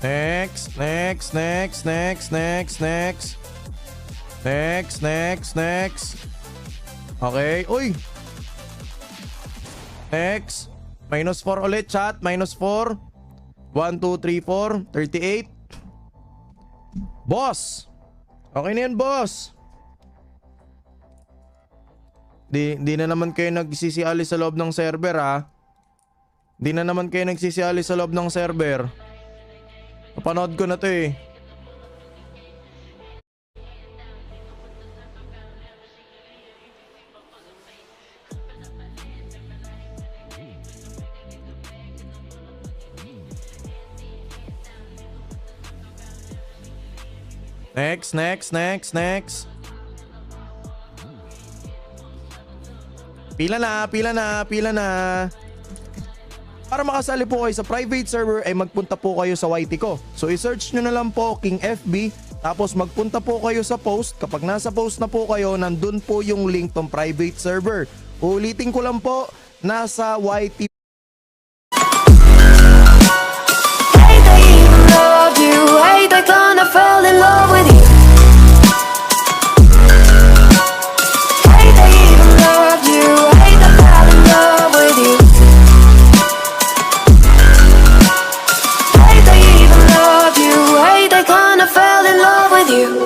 Next, next, next, next, next, next. Next, next, next. Okay, uy. Next. Minus 4 ulit, chat. Minus 4. 1, 2, 3, 4. 38. Boss. Okay na yan, boss. Di na naman kayo nagsisiali sa loob ng server, ha? Di na naman kayo nagsisiali sa loob ng server. Napanood ko na to eh. Next, next, next, next. Pila na, pila na, pila na. Para makasali po kayo sa private server ay magpunta po kayo sa YT ko. So i-search nyo na lang po King FB. Tapos magpunta po kayo sa post. Kapag nasa post na po kayo, nandun po yung link ng private server. Ulitin ko lang po, nasa YT. Hate I even loved you, hate I kinda fell in love with you. Hate I even loved you, hate I fell in love with you. Hate I even loved you, hate I kinda fell in love with you.